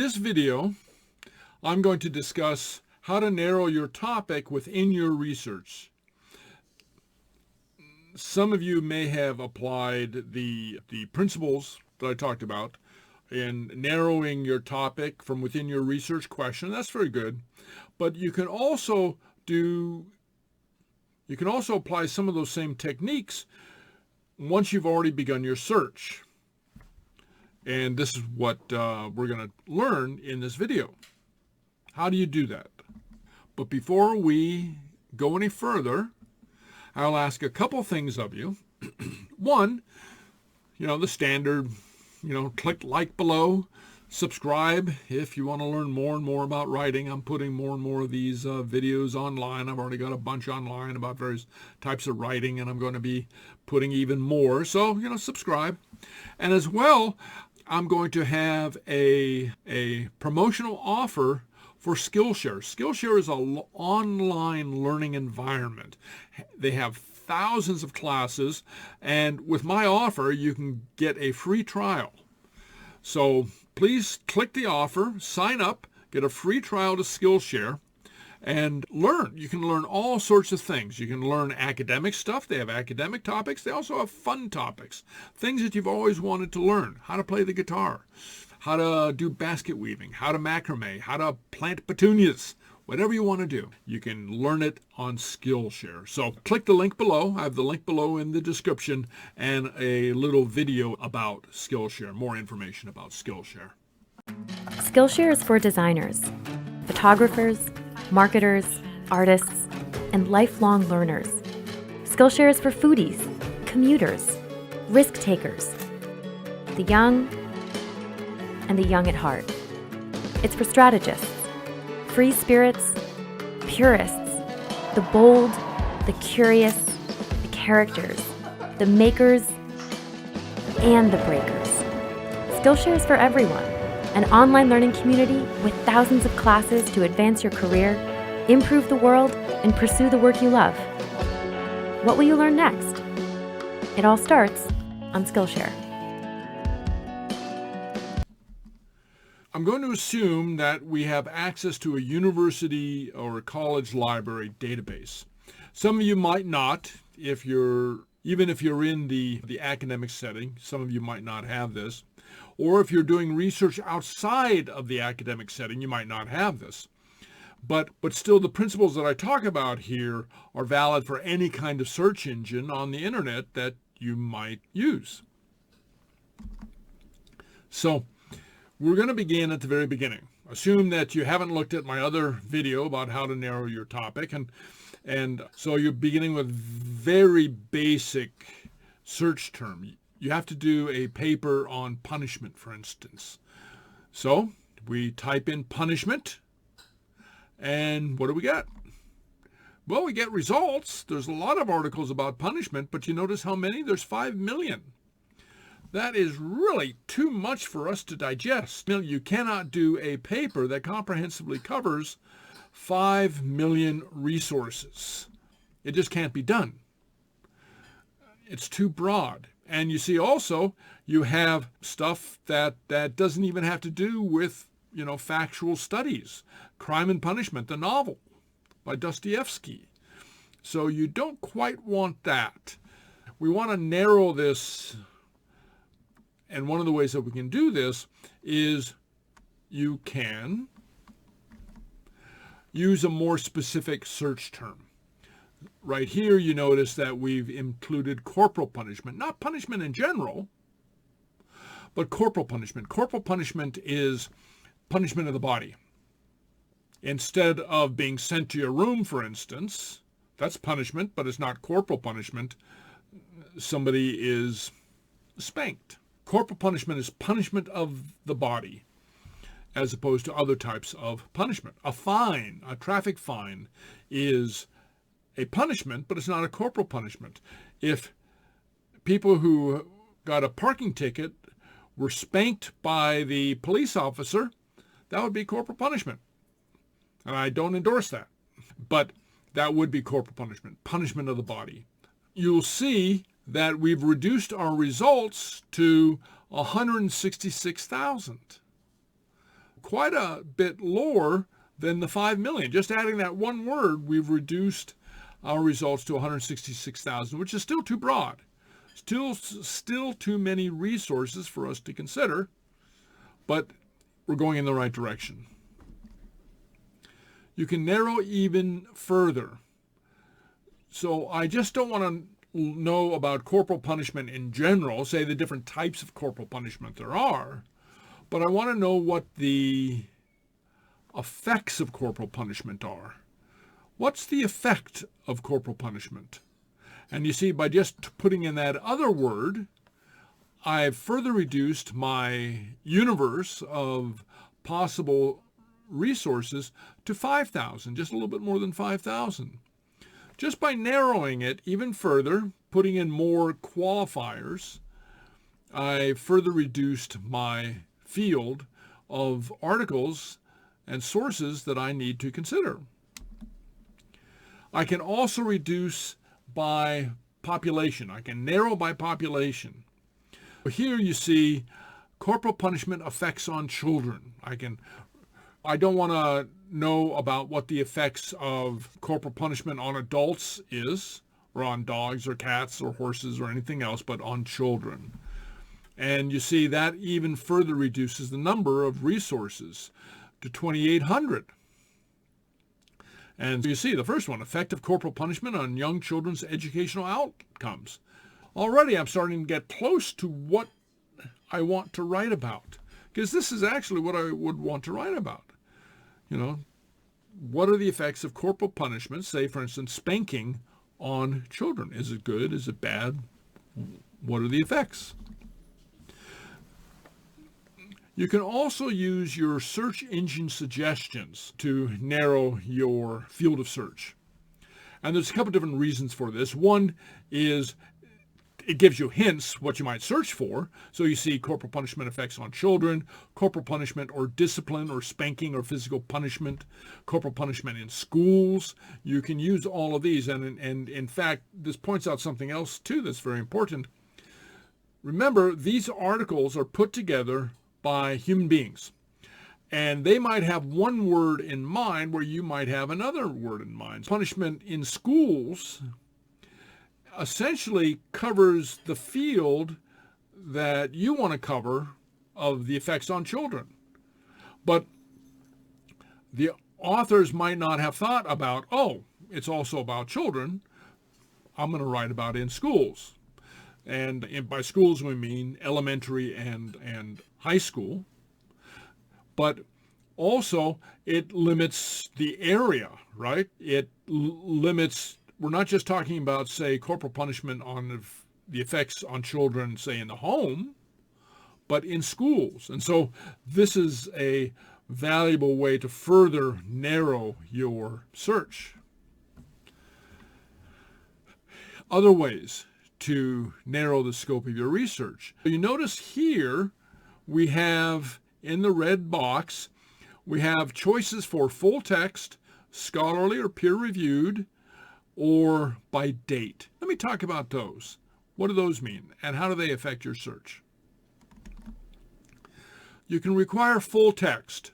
this video, I'm going to discuss how to narrow your topic within your research. Some of you may have applied the principles that I talked about in narrowing your topic from within your research question. That's very good. But you can also apply some of those same techniques once you've already begun your search. And this is what we're going to learn in this video. How do you do that? But before we go any further, I'll ask a couple things of you. One, the standard, click like below, subscribe if you want to learn more and more about writing. I'm putting more and more of these videos online. I've already got a bunch online about various types of writing, and I'm going to be putting even more. So, subscribe. And as well, I'm going to have a promotional offer for Skillshare. Skillshare is an online learning environment. They have thousands of classes, and with my offer, you can get a free trial. So please click the offer, sign up, get a free trial to Skillshare, and learn. You can learn all sorts of things. You can learn academic stuff. They have academic topics. They also have fun topics, things that you've always wanted to learn. How to play the guitar, how to do basket weaving, how to macrame, how to plant petunias, whatever you want to do. You can learn it on Skillshare. So click the link below. I have the link below in the description and a little video about Skillshare, more information about Skillshare. Skillshare is for designers, photographers, marketers, artists, and lifelong learners. Skillshare is for foodies, commuters, risk takers, the young, and the young at heart. It's for strategists, free spirits, purists, the bold, the curious, the characters, the makers, and the breakers. Skillshare is for everyone, an online learning community with thousands of classes to advance your career, improve the world, and pursue the work you love. What will you learn next? It all starts on Skillshare. I'm going to assume that we have access to a university or a college library database. Some of you might not, even if you're in the academic setting. Some of you might not have this. Or if you're doing research outside of the academic setting, you might not have this. But still, the principles that I talk about here are valid for any kind of search engine on the internet that you might use. So we're going to begin at the very beginning. Assume that you haven't looked at my other video about how to narrow your topic. And so you're beginning with very basic search term. You have to do a paper on punishment, for instance. So we type in punishment, and what do we get? Well, we get results. There's a lot of articles about punishment, but you notice how many? There's 5 million. That is really too much for us to digest. You cannot do a paper that comprehensively covers 5 million resources. It just can't be done. It's too broad. And you see also, you have stuff that doesn't even have to do with, factual studies. Crime and Punishment, the novel by Dostoevsky. So you don't quite want that. We want to narrow this. And one of the ways that we can do this is you can use a more specific search term. Right here, you notice that we've included corporal punishment, not punishment in general, but corporal punishment. Corporal punishment is punishment of the body. Instead of being sent to your room, for instance, that's punishment, but it's not corporal punishment. Somebody is spanked. Corporal punishment is punishment of the body, as opposed to other types of punishment. A fine, a traffic fine, is a punishment, but it's not a corporal punishment. If people who got a parking ticket were spanked by the police officer, that would be corporal punishment. And I don't endorse that. But that would be corporal punishment of the body. You'll see that we've reduced our results to 166,000. quite a bit lower than the 5 million. Just adding that one word, we've reduced our results to 166,000, which is still too broad. Still too many resources for us to consider, but we're going in the right direction. You can narrow even further. So I just don't want to know about corporal punishment in general, say the different types of corporal punishment there are, but I want to know what the effects of corporal punishment are. What's the effect of corporal punishment? And you see, by just putting in that other word, I've further reduced my universe of possible resources to 5,000, just a little bit more than 5,000. Just by narrowing it even further, putting in more qualifiers, I further reduced my field of articles and sources that I need to consider. I can also reduce by population. I can narrow by population. Here you see corporal punishment effects on children. I don't want to know about what the effects of corporal punishment on adults is, or on dogs or cats or horses or anything else, but on children. And you see that even further reduces the number of resources to 2,800. And you see the first one, effect of corporal punishment on young children's educational outcomes. Already I'm starting to get close to what I want to write about, because this is actually what I would want to write about. You know, what are the effects of corporal punishment, say, for instance, spanking on children? Is it good? Is it bad? What are the effects? You can also use your search engine suggestions to narrow your field of search. And there's a couple different reasons for this. One is it gives you hints what you might search for. So you see corporal punishment effects on children, corporal punishment or discipline or spanking or physical punishment, corporal punishment in schools. You can use all of these. And in fact, this points out something else too that's very important. Remember, these articles are put together by human beings. And they might have one word in mind where you might have another word in mind. Punishment in schools essentially covers the field that you want to cover of the effects on children. But the authors might not have thought about, oh, it's also about children. I'm going to write about in schools. And by schools we mean elementary and high school. But also it limits the area, right? It limits, we're not just talking about, say, corporal punishment on the effects on children, say, in the home, but in schools. And so this is a valuable way to further narrow your search. Other ways to narrow the scope of your research. You notice here we have, in the red box, we have choices for full text, scholarly or peer-reviewed, or by date. Let me talk about those. What do those mean, and how do they affect your search? You can require full text.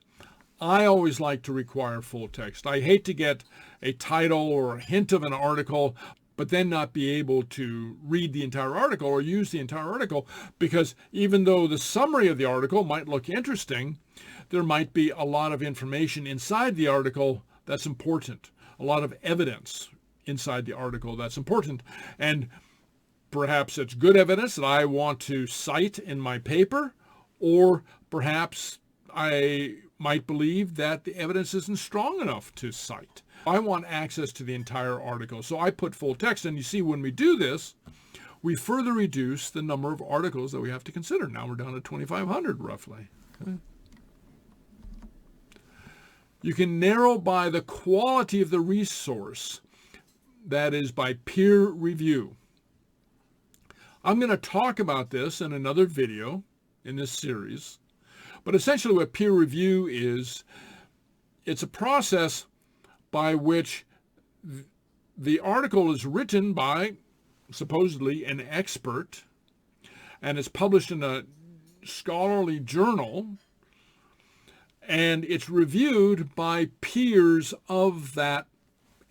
I always like to require full text. I hate to get a title or a hint of an article, but then not be able to read the entire article or use the entire article, because even though the summary of the article might look interesting, there might be a lot of information inside the article that's important, a lot of evidence inside the article that's important. And perhaps it's good evidence that I want to cite in my paper, or perhaps I might believe that the evidence isn't strong enough to cite. I want access to the entire article, so I put full text. And you see, when we do this, we further reduce the number of articles that we have to consider. Now we're down to 2,500 roughly. Okay. You can narrow by the quality of the resource, that is by peer review. I'm going to talk about this in another video in this series, but essentially what peer review is, it's a process by which the article is written by supposedly an expert and it's published in a scholarly journal, and it's reviewed by peers of that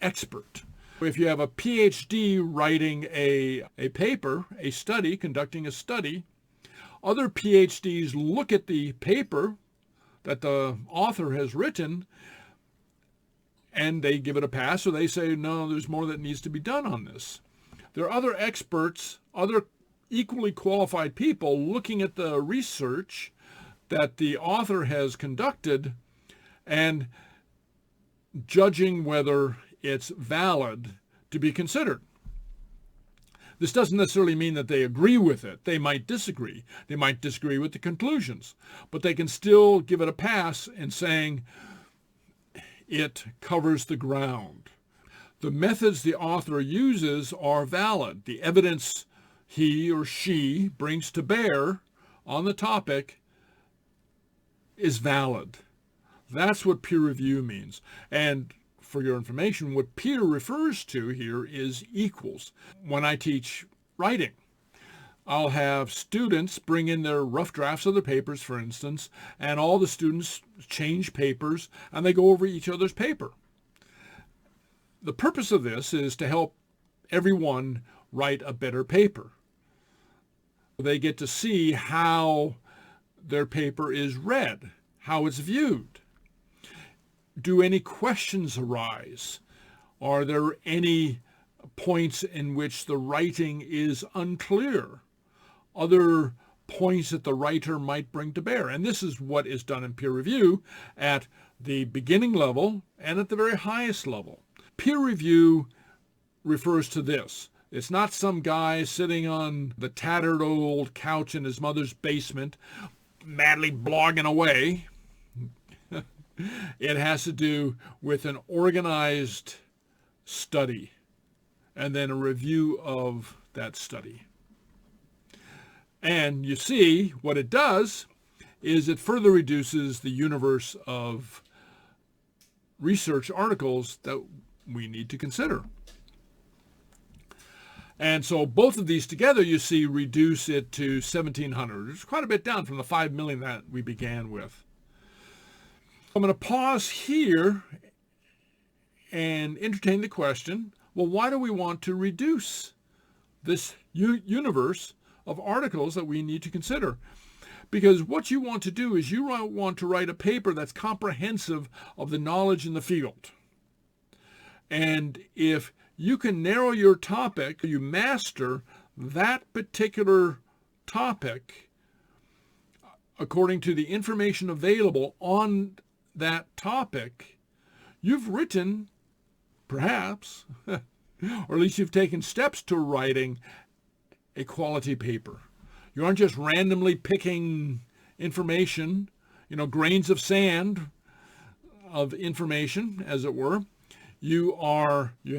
expert. If you have a PhD writing a paper, a study, conducting a study, other PhDs look at the paper that the author has written and they give it a pass, or they say, no, there's more that needs to be done on this. There are other experts, other equally qualified people looking at the research that the author has conducted and judging whether it's valid to be considered. This doesn't necessarily mean that they agree with it. They might disagree. They might disagree with the conclusions, but they can still give it a pass in saying it covers the ground. The methods the author uses are valid. The evidence he or she brings to bear on the topic is valid. That's what peer review means. And for your information, what peer refers to here is equals. When I teach writing, I'll have students bring in their rough drafts of their papers, for instance, and all the students change papers and they go over each other's paper. The purpose of this is to help everyone write a better paper. They get to see how their paper is read, how it's viewed. Do any questions arise? Are there any points in which the writing is unclear? Other points that the writer might bring to bear? And this is what is done in peer review at the beginning level and at the very highest level. Peer review refers to this. It's not some guy sitting on the tattered old couch in his mother's basement, madly blogging away. It has to do with an organized study and then a review of that study. And you see what it does is it further reduces the universe of research articles that we need to consider. And so both of these together, you see, reduce it to 1,700. It's quite a bit down from the 5 million that we began with. I'm going to pause here and entertain the question, well, why do we want to reduce this universe of articles that we need to consider? Because what you want to do is you want to write a paper that's comprehensive of the knowledge in the field. And if you can narrow your topic, you master that particular topic according to the information available on that topic, you've written, perhaps, or at least you've taken steps to writing a quality paper. You aren't just randomly picking information, grains of sand of information, as it were. You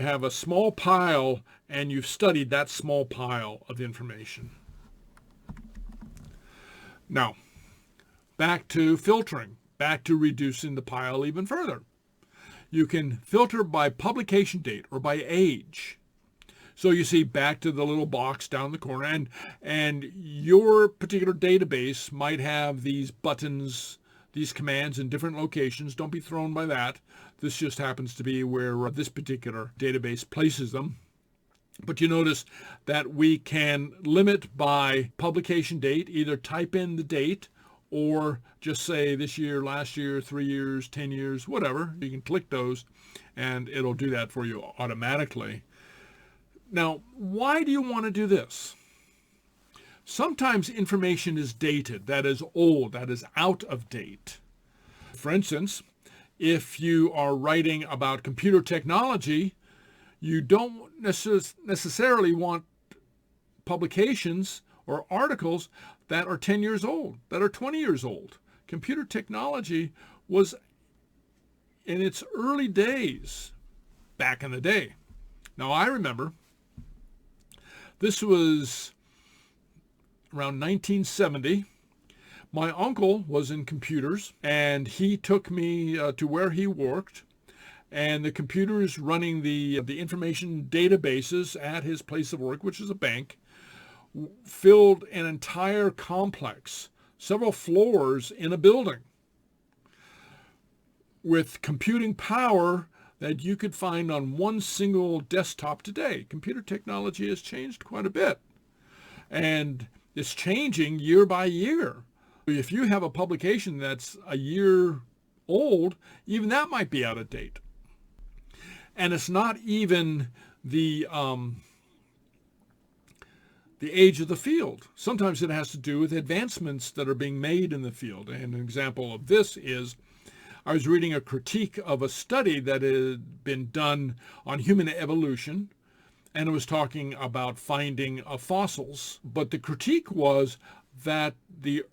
have a small pile and you've studied that small pile of information. Now, back to filtering, back to reducing the pile even further. You can filter by publication date or by age. So you see back to the little box down the corner, and your particular database might have these buttons, these commands in different locations. Don't be thrown by that. This just happens to be where this particular database places them. But you notice that we can limit by publication date, either type in the date or just say this year, last year, 3 years, 10 years, whatever. You can click those and it'll do that for you automatically. Now, why do you want to do this? Sometimes information is dated, that is old, that is out of date. For instance, if you are writing about computer technology, you don't necessarily want publications or articles that are 10 years old, that are 20 years old. Computer technology was in its early days back in the day. Now, I remember this was around 1970. My uncle was in computers, and he took me to where he worked, and the computers running the information databases at his place of work, which is a bank, filled an entire complex, several floors in a building. with computing power that you could find on one single desktop today. Computer technology has changed quite a bit, and it's changing year by year. If you have a publication that's a year old, even that might be out of date. And it's not even the age of the field. Sometimes it has to do with advancements that are being made in the field. And an example of this is, I was reading a critique of a study that had been done on human evolution, and it was talking about finding fossils. But the critique was that the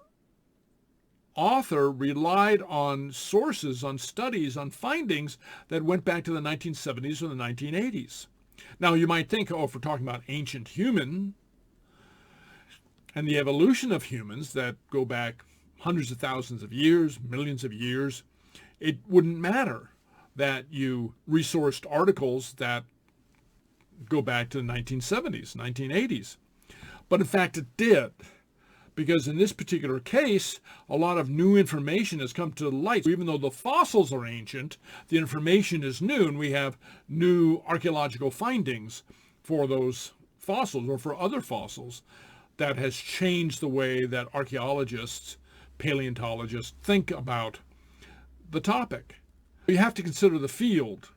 author relied on sources, on studies, on findings that went back to the 1970s or the 1980s. Now, you might think, oh, if we're talking about ancient human and the evolution of humans that go back hundreds of thousands of years, millions of years, it wouldn't matter that you resourced articles that go back to the 1970s, 1980s. But in fact, it did. Because in this particular case, a lot of new information has come to light. Even though the fossils are ancient, the information is new, and we have new archaeological findings for those fossils or for other fossils that has changed the way that archaeologists, paleontologists think about the topic. You have to consider the field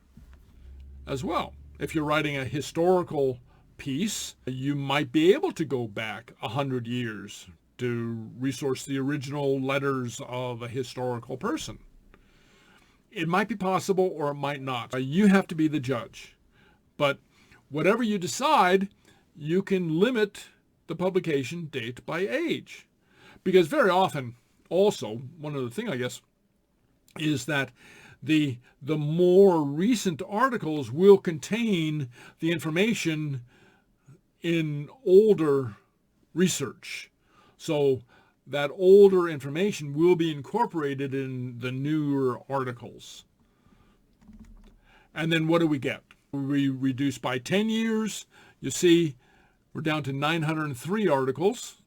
as well. If you're writing a historical piece, you might be able to go back 100 years to resource the original letters of a historical person. It might be possible or it might not. You have to be the judge. But whatever you decide, you can limit the publication date by age. Because very often, also, one other thing, I guess, is that the more recent articles will contain the information in older research. So that older information will be incorporated in the newer articles. And then what do we get? We reduce by 10 years. You see, we're down to 903 articles.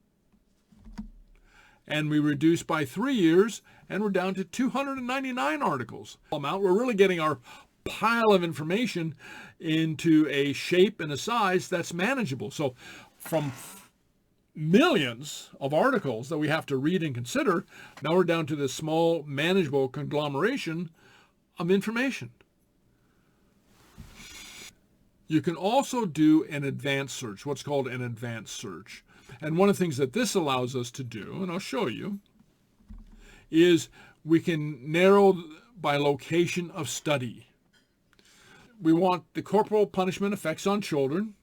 And we reduce by 3 years, and we're down to 299 articles. We're really getting our pile of information into a shape and a size that's manageable. So from millions of articles that we have to read and consider, now we're down to this small, manageable conglomeration of information. You can also do an advanced search, what's called an advanced search. And one of the things that this allows us to do, and I'll show you, is we can narrow by location of study. We want the corporal punishment effects on children.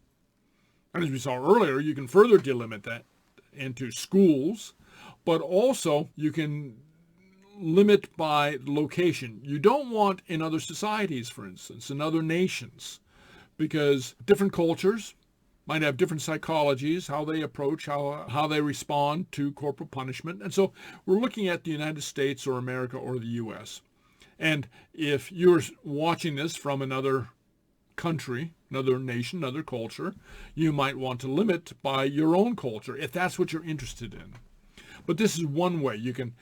And as we saw earlier, you can further delimit that into schools, but also you can limit by location. You don't want in other societies, for instance, in other nations, because different cultures might have different psychologies, how they approach, how they respond to corporal punishment. And so we're looking at the United States or America or the U.S. And if you're watching this from another country, another nation, another culture, you might want to limit by your own culture if that's what you're interested in. But this is one way you can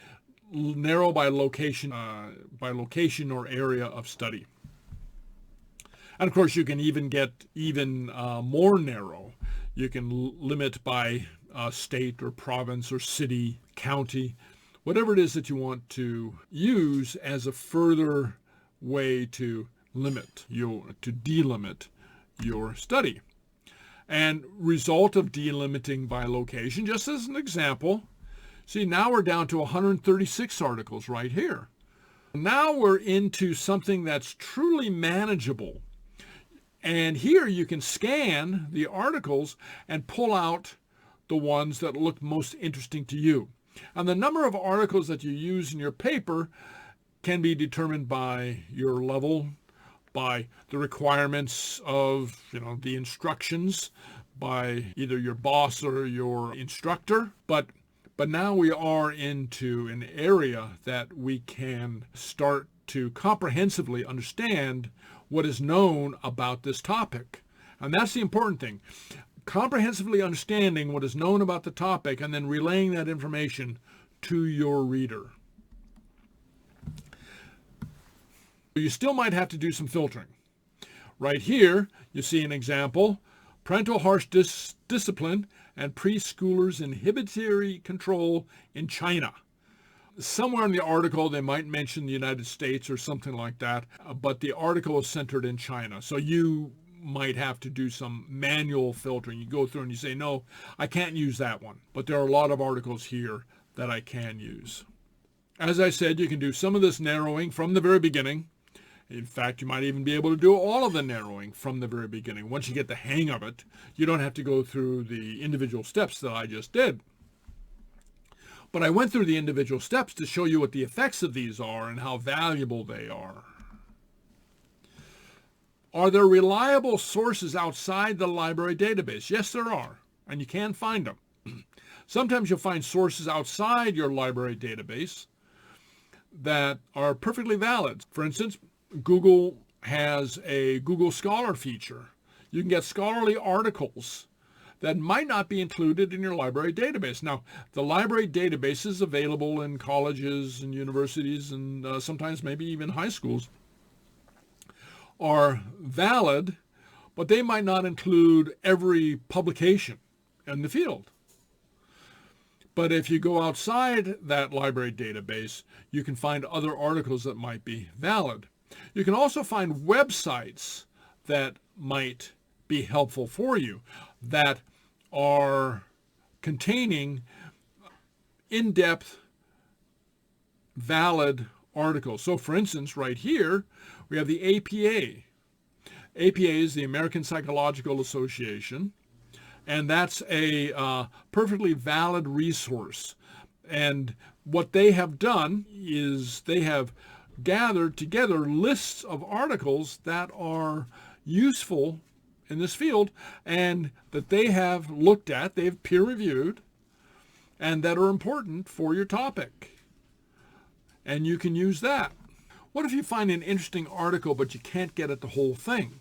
narrow by location or area of study. And of course, you can even get more narrow. You can limit by state or province or city, county, whatever it is that you want to use as a further way to delimit your study. And result of delimiting by location, just as an example, see, now we're down to 136 articles right here. Now we're into something that's truly manageable. And here you can scan the articles and pull out the ones that look most interesting to you. And the number of articles that you use in your paper can be determined by your level, by the requirements of, the instructions, by either your boss or your instructor. But now we are into an area that we can start to comprehensively understand what is known about this topic. And that's the important thing. Comprehensively understanding what is known about the topic and then relaying that information to your reader. You still might have to do some filtering. Right here, you see an example, parental harsh discipline and preschoolers' inhibitory control in China. Somewhere in the article, they might mention the United States or something like that, but the article is centered in China. So you might have to do some manual filtering. You go through and you say, no, I can't use that one. But there are a lot of articles here that I can use. As I said, you can do some of this narrowing from the very beginning. In fact, you might even be able to do all of the narrowing from the very beginning. Once you get the hang of it, you don't have to go through the individual steps that I just did. But I went through the individual steps to show you what the effects of these are and how valuable they are. Are there reliable sources outside the library database? Yes, there are, and you can find them. Sometimes you'll find sources outside your library database that are perfectly valid. For instance, Google has a Google Scholar feature. You can get scholarly articles that might not be included in your library database. Now, the library database is available in colleges and universities and sometimes maybe even high schools, are valid, but they might not include every publication in the field. But if you go outside that library database, you can find other articles that might be valid. You can also find websites that might be helpful for you that are containing in-depth, valid articles. So for instance, right here, we have the APA. APA is the American Psychological Association, and that's a perfectly valid resource. And what they have done is they have gathered together lists of articles that are useful in this field and that they have looked at, they've peer-reviewed, and that are important for your topic. And you can use that. What if you find an interesting article but you can't get at the whole thing?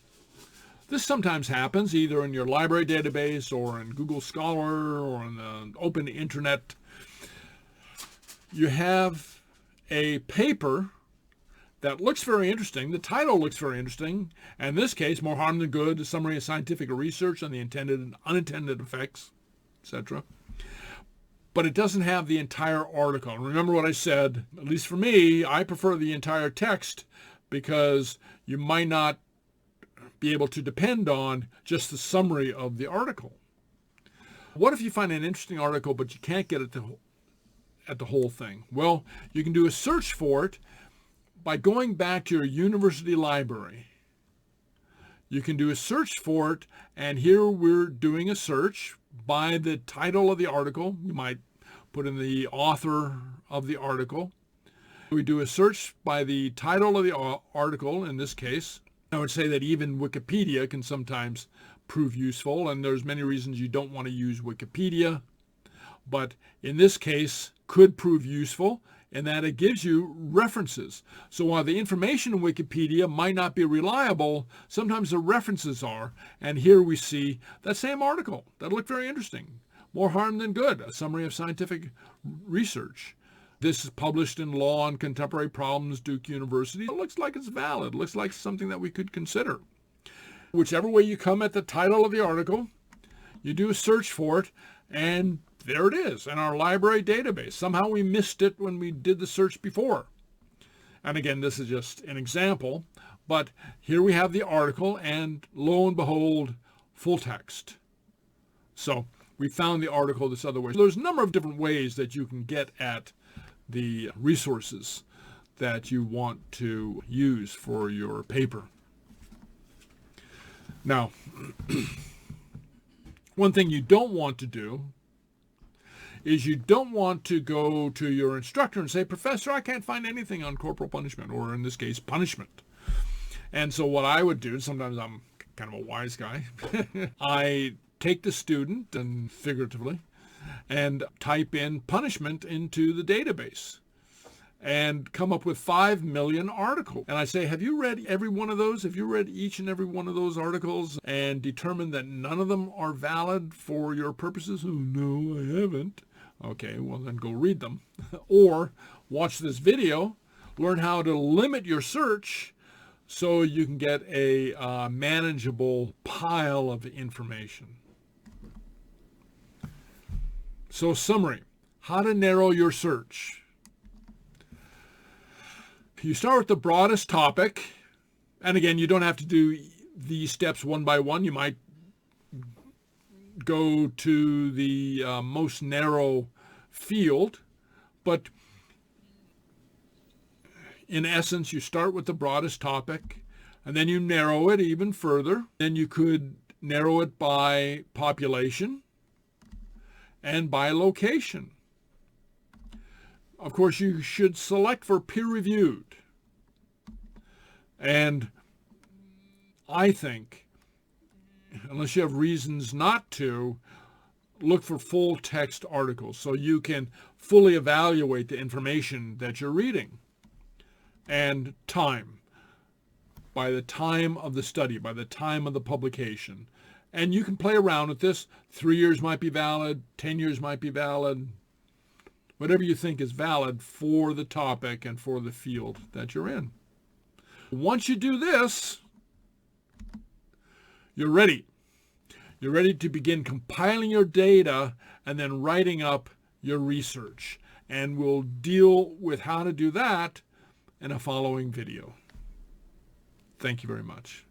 This sometimes happens either in your library database or in Google Scholar or in the open internet. You have a paper that looks very interesting. The title looks very interesting. And in this case, More Harm Than Good, a summary of scientific research on the intended and unintended effects, etc. But it doesn't have the entire article. And remember what I said, at least for me, I prefer the entire text because you might not be able to depend on just the summary of the article. What if you find an interesting article but you can't get at the whole thing? Well, you can do a search for it by going back to your university library. You can do a search for it, and here we're doing a search by the title of the article. You might put in the author of the article. We do a search by the title of the article in this case. I would say that even Wikipedia can sometimes prove useful, and there's many reasons you don't want to use Wikipedia, but in this case could prove useful in that it gives you references. So while the information in Wikipedia might not be reliable, sometimes the references are. And here we see that same article that looked very interesting. More Harm Than Good, a summary of scientific research. This is published in Law and Contemporary Problems, Duke University. It looks like it's valid. It looks like something that we could consider. Whichever way you come at the title of the article, you do a search for it, and there it is in our library database. Somehow we missed it when we did the search before. And again, this is just an example, but here we have the article, and lo and behold, full text. So we found the article this other way. There's a number of different ways that you can get at the resources that you want to use for your paper. Now, one thing you don't want to do is you don't want to go to your instructor and say, Professor, I can't find anything on corporal punishment, or in this case, punishment. And so what I would do, sometimes I'm kind of a wise guy, I take the student, and figuratively, and type in punishment into the database and come up with 5 million articles. And I say, have you read every one of those? Have you read each and every one of those articles and determined that none of them are valid for your purposes? Oh, no, I haven't. Okay, well then go read them. Or watch this video, learn how to limit your search so you can get a manageable pile of information. So summary, how to narrow your search. You start with the broadest topic, and again, you don't have to do these steps one by one. You might go to the most narrow field, but in essence, you start with the broadest topic, and then you narrow it even further. Then you could narrow it by population and by location. Of course, you should select for peer-reviewed. And I think, unless you have reasons not to, look for full text articles so you can fully evaluate the information that you're reading. And time, by the time of the study, by the time of the publication. And you can play around with this. 3 years might be valid, 10 years might be valid, whatever you think is valid for the topic and for the field that you're in. Once you do this, you're ready. You're ready to begin compiling your data and then writing up your research. And we'll deal with how to do that in a following video. Thank you very much.